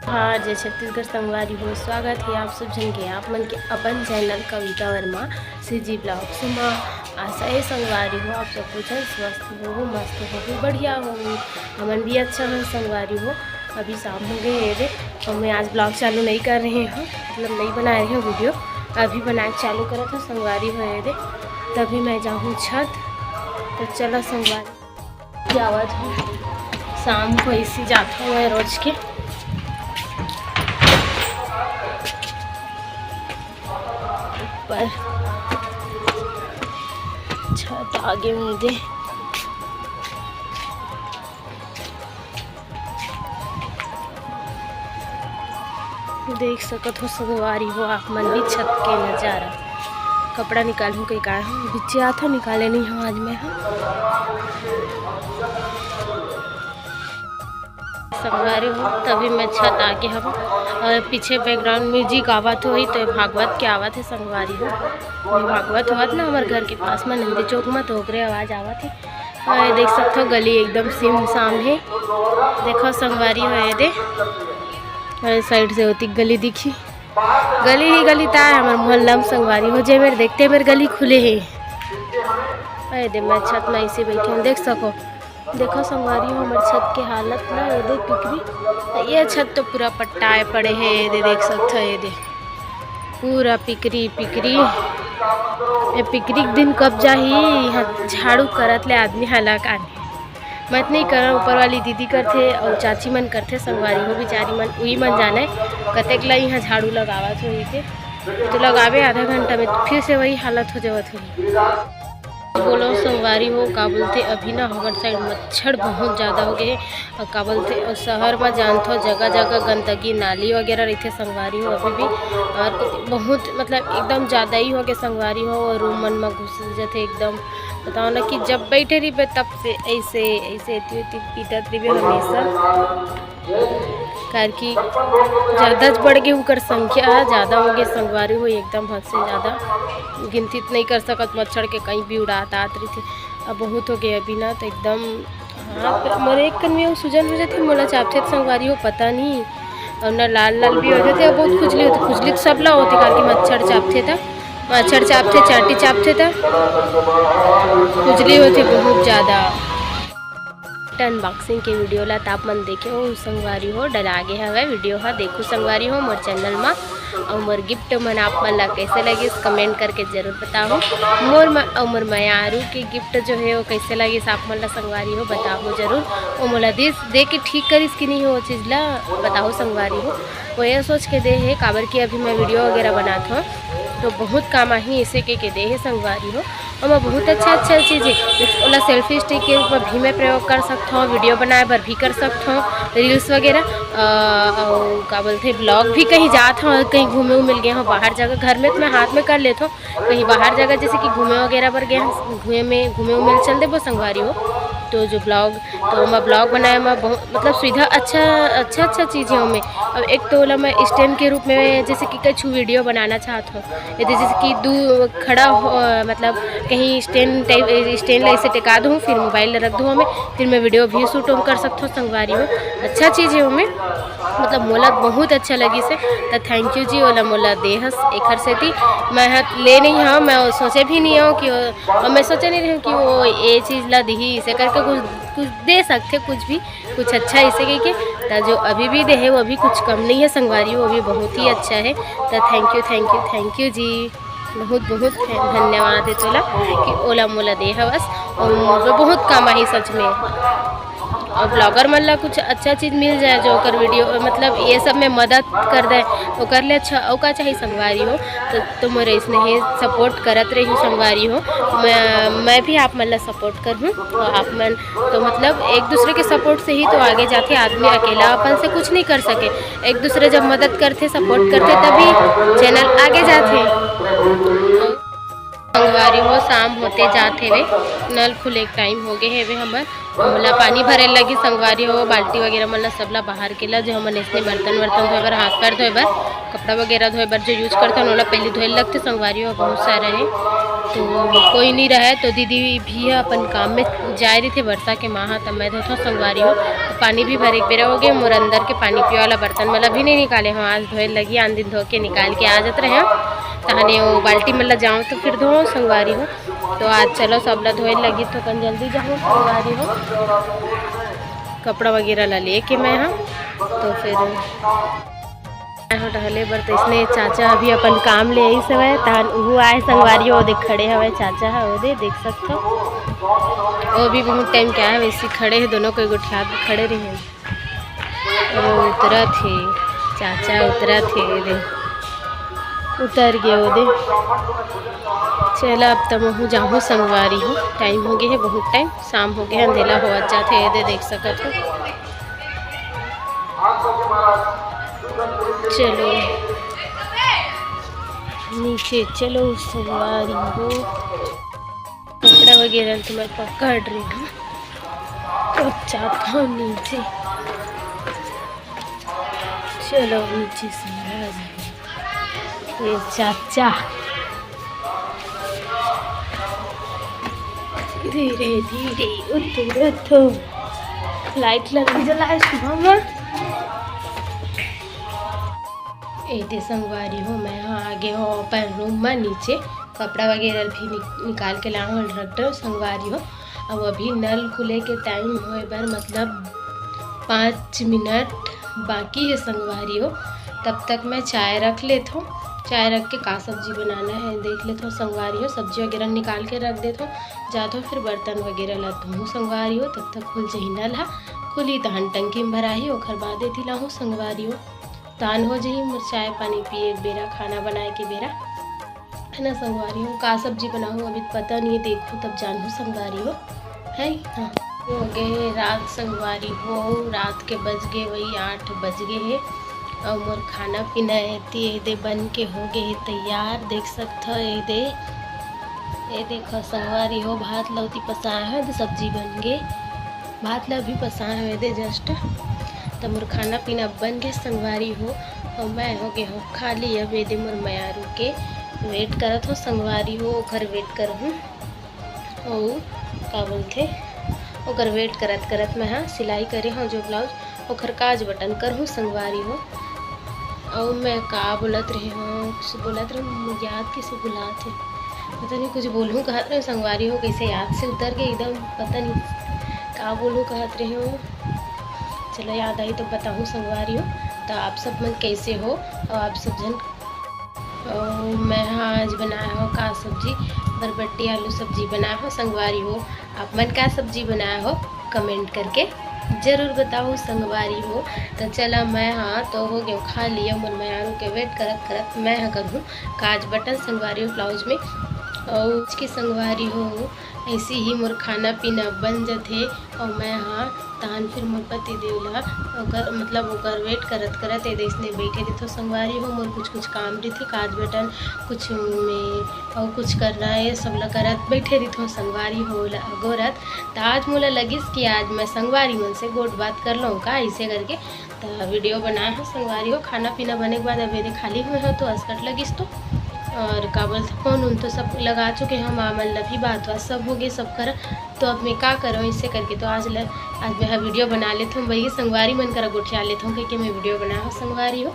हाँ जय छत्तीसगढ़ संगवारी हो स्वागत है आप सब जन के आप मन के अपन चैनल कविता वर्मा सीजी ब्लॉग्स में। आशा है संगवारी हो आप सब कुछ स्वस्थ हो मस्त हो बढ़िया हो हमन भी अच्छा हो संगवारी हो। अभी शाम हो गए है रे और मैं आज ब्लॉग चालू नहीं कर रहे हैं मतलब नहीं बना रहे हैं वीडियो। अभी बनाए चालू करा था संगवारी हो रे तभी मैं जाऊँ छत। तो चलो संगवारी की आवाज़ हो शाम को इसी जाता हूँ मैं रोज के। पर छत आगे में दे देख सकत हो संगवारी हो आप मन भी छत के नज़ारा। कपड़ा निकालूँ कहीं का बिच्चे आता निकाले नहीं हूँ आज मैं संगवारी हो। तभी मैं छत आके हम और पीछे बैकग्राउंड म्यूजिक आवत हो तो भागवत के आवत है संगवारी हो। भागवत होत ना हमारे घर के पास में नंदी चौक में तो ओकरे आवाज़ आवत है। देख सकते हो गली एकदम सिम साम है। देखो संगवारी हो ये दे साइड से होती गली दिखी गली ही गली ता है हमारे मोहल्ला में संगवारी हो। जे मेरे देखते मेरे गली खुले है। अरे दे मैं छत में ऐसे बैठे हूँ देख सको। देखो संगवारी हो हमारे छत की हालत ना ये दे पिकरी। ये छत तो पूरा पट्टाए पड़े है ये दे देख सकते हो ये दे पूरा पिकरी पिकरी। ये पिकरी दिन कब जा ही यहाँ झाड़ू करत ले आदमी हलाक आने मैं नहीं कर ऊपर वाली दीदी करते और चाची मन करते संगवारी हो बेचारी मन वही मन जाने कतेक ला यहाँ झाड़ू लगावत हो थे तो लगावे आधा घंटा में तो फिर से वही हालत हो जावत हो। बोलो संगवारी हो का बोलते अभी ना हमारे साइड मच्छर बहुत ज़्यादा हो गए और का बोलते और शहर में जानते हो जगह जगह गंदगी नाली वगैरह रहते संगवारी हो अभी भी। और बहुत मतलब एकदम ज़्यादा ही हो गए संगवारी हो और रूम मन में घुस जाते एकदम। बताओ ना कि जब बैठे रही तब से ऐसे ऐसे पीटत रही हमेशा कार की ज़्यादा बढ़ गए उनकर संख्या ज़्यादा हो गए संगवारी हो एकदम हद से ज़्यादा गिनती नहीं कर सकत मच्छर के कहीं भी उड़ाता आत रही थी। अब बहुत हो गए अभी ना तो एकदम हाँ मेरे एक कन में सूजन हो जाती मोला चापते संगवारी हो पता नहीं और ना लाल लाल भी हो जाते और बहुत खुजली होती खुजली तो सब ला होती कार की मच्छर चापते था मच्छर चापते चाटी चापते था खुजली होती बहुत ज़्यादा। अनबॉक्सिंग के वीडियो ला ताप मन देखे हो संगवारी हो डला आगे हवे वीडियो हा देखो संगवारी हो मोर चैनल में और मोर गिफ्ट मन आप मन ला कैसे लगे कमेंट करके जरूर बताओ। मोर मयारू के गिफ्ट जो है वो कैसे लगे आप मन ला संगवारी हो बताओ जरूर। वो मोला दे के ठीक करिस कि नहीं हो वो चीज़ ला बताओ संगवारी हो। वो ये सोच के दे है काबर की अभी मैं वीडियो वगैरह बनाता हूँ तो बहुत काम ही ऐसे के दे है संगवारी हो। और मैं बहुत अच्छा चीज़ है ओला सेल्फी स्टिक के रूप में भी मैं प्रयोग कर सकता हूँ वीडियो बनाए बर भी कर सकता हूँ रील्स वगैरह और का बोलते ब्लॉग भी कहीं जाता हूँ कहीं घूमे मिल गए हो बाहर जगह घर में तो मैं हाथ में कर लेता हूँ कहीं बाहर जगह जैसे कि घूमे वगैरह पर गए घूमे उमेल चल दे वो संगवारी हो। तो जो ब्लॉग तो मैं ब्लॉग बनाया मैं बहुत मतलब सुविधा अच्छा चीज़ है उनमें। अब एक तो ओला मैं स्टैंड के रूप में जैसे कि कुछ वीडियो बनाना चाहता हूँ यदि जैसे कि दूर खड़ा हो मतलब कहीं स्टैंड ऐसे टिका दूँ फिर मोबाइल रख दूँ हमें फिर मैं वीडियो भी शूट कर सकता हूँ संगवारी हो। अच्छा चीज़ है उनमें मतलब मोला बहुत अच्छा लगी से तो थैंक यू जी ओला मोला देहस एक से थी मैं ले नहीं हाँ मैं सोचे भी नहीं हूँ कि और मैं सोचे नहीं रही कि वो ये चीज़ ला दी इसे करके कुछ दे सकते कुछ अच्छा इसे के तो जो अभी भी दे है वो अभी कुछ कम नहीं है संगवारी वो भी बहुत ही अच्छा है। तो थैंक यू जी बहुत धन्यवाद है तोला कि ओला मोला दे हवस और मुझे बहुत काम आई सच में। और ब्लॉगर मन ला कुछ अच्छा चीज़ मिल जाए जो कर वीडियो मतलब ये सब में मदद कर दे तो कर ले अच्छा और का चाहिए संगवारी हो। तो मेरे इसने सपोर्ट करत रही हूँ संगवारी हो मैं भी आप मन ला सपोर्ट कर हूँ तो आप मन तो मतलब एक दूसरे के सपोर्ट से ही तो आगे जाते आदमी अकेला अपन से कुछ नहीं कर सके एक दूसरे जब मदद करते सपोर्ट करते तभी चैनल आगे जाते। संगवारी हो शाम होते जाते वे नल खुले टाइम हो गए है वे हमार मला पानी भरे लगी संगवारी हो, बाल्टी वगैरह मतलब सबला बाहर के ला जो हमन इसने बर्तन वर्तन धोए बर, हाथ पैर धोए बर, कपड़ा वगैरह धोए बर जो यूज करते हैं पहले धोए लगते संगवारी हो। बहुत सारे हैं तो कोई नहीं रहे तो दीदी भी अपन काम में जा रही थे वर्षा के माह, तब मैं धोता संगवारी हो। तो पानी भी भरे बेरा हो गए मोर अंदर के पानी पिए वाला बर्तन मतलब भी नहीं निकाले हम, आज धोए लगी, आन दिन धो के निकाल के आ जाते रहे तहने वो बाल्टी मतलब जाऊँ तो फिर धो संगवारी हो। तो आज चलो सबला धोए लगी तो कन जल्दी जाऊँ संगवारी हो, कपड़ा वगैरह ला लेके मैं हाँ। तो फिर टहले बर तो इसने चाचा अभी अपन काम ले आई सवै तहन वो आए संगवारी हो, देख खड़े हवे चाचा है वो देख सकते हो, वो भी बहुत टाइम क्या है वैसे खड़े हैं दोनों, कोई गुठिया पे खड़े रहे और उतरा थे चाचा, उतरा थे दे उतर गए वो दे। चला अब तब मैं जाऊँ संगवारी हो, टाइम हो गया है बहुत टाइम, शाम हो गया अंधेला हो जाते है दे देख सकते हो। चलो नीचे चलो संगवारी हो, कपड़ा वगैरह तो मैं पकड़ रही हूँ तो जाता हूँ नीचे। चलो नीचे संगवारी ये चाचा धीरे धीरे उतर तो लाइट लगी जलाए सुबह में एते संगवारी हो। मैं हाँ आगे हो पर रूम में नीचे कपड़ा वगैरह भी निकाल के लाऊं रख दो संगवारी हो। अब अभी नल खुले के टाइम होए बर मतलब 5 मिनट बाकी है संगवारी हो, तब तक मैं चाय रख लेता हूँ। चाय रख के का सब्जी बनाना है देख लेता हूँ संगवारी हो, सब्जी वगैरह निकाल के रख देता हूँ, जाता हूँ फिर बर्तन वगैरह ला धोऊँ संगवारी हो। तब तक खुल जही नल हा, खुली तहन टंकी में भराही ओखर बाद एथी लाहूँ संगवारी हो, तान हो जही मोर चाय पानी पिए बेरा, खाना बनाए के बेरा है ना संगवारी हो। का सब्जी बनाऊँ अभी पता नहीं है, देखूँ तब जानूँ संगवारी हो है। हाँ हो गए रात संगवारी हो, रात के बज गए वही 8 बज गए है और मोर खाना पीना एती दे बन के हो गए तैयार देख सकते हो। ये देखो संगवारी हो, भात लौती पसाए है तो सब्जी बन गए, भात ला भी पसाए है दे जस्ट, तो मोर खाना पीना बन गए संगवारी हो। और मैं हो गए हो खाली अब दे मोर मयारू के वेट करत हो संगवारी हो, ओकर वेट कर हूँ और का बोलते ओकर वेट करत करत मैं हाँ सिलाई करे हूँ जो ब्लाउज ओकर काज बटन कर हूँ संगवारी हो। और मैं का बोलत रही हूँ, कुछ बोलत रही याद कैसे बुलात है पता नहीं, कुछ बोलूँ कहत रही संगवारी हो, कैसे याद से उतर के एकदम पता नहीं का बोलूँ कहत रही हूँ। चलो याद आई तो बताऊँ संगवारी हो। तो आप सब मन कैसे हो और आप सब जन। और मैं हाँ आज बनाया हो का सब्जी, बरबट्टी आलू सब्जी बनाया हो संगवारी हो। आप मन क्या सब्जी बनाया हो कमेंट करके ज़रूर बताओ संगवारी हो। तो चला मैं हाँ तो हो गया खा लिया मोर मयारू के वेट करत करत मैं हाँ करूँ काज बटन संगवारी हो ब्लाउज में। और उसकी संगवारी हो ऐसे ही मोर खाना पीना बन जाते और मैं हाँ तहन फिर मोर पति देवला ओकर मतलब ओकर वेट करत करत इसने बैठे थे। तो संगवारी हो मोर कुछ काम रही थी काज बटन कुछ में और कुछ करना है सब ला करत बैठे रही थो संगवारी हो गोरत। तो आज मोला लगिस कि आज मैं संगवारी मन से गोट बात कर लूँ का ऐसे करके। तो वीडियो बनाया हो संगवारी हो, खाना पीना बने के बाद अभी खाली हुए हो तो असकट लगिस तो और काबल फ़ोन उन तो सब लगा चुके हम मामल भी बात सब हो गई सब कर। तो अब मैं क्या करूँ इससे करके तो आज मैं वीडियो बना लेता हूँ, वही संगवारी मन कर गुठिया लेता हूँ क्योंकि मैं वीडियो बनाया हूँ संगवारी हो।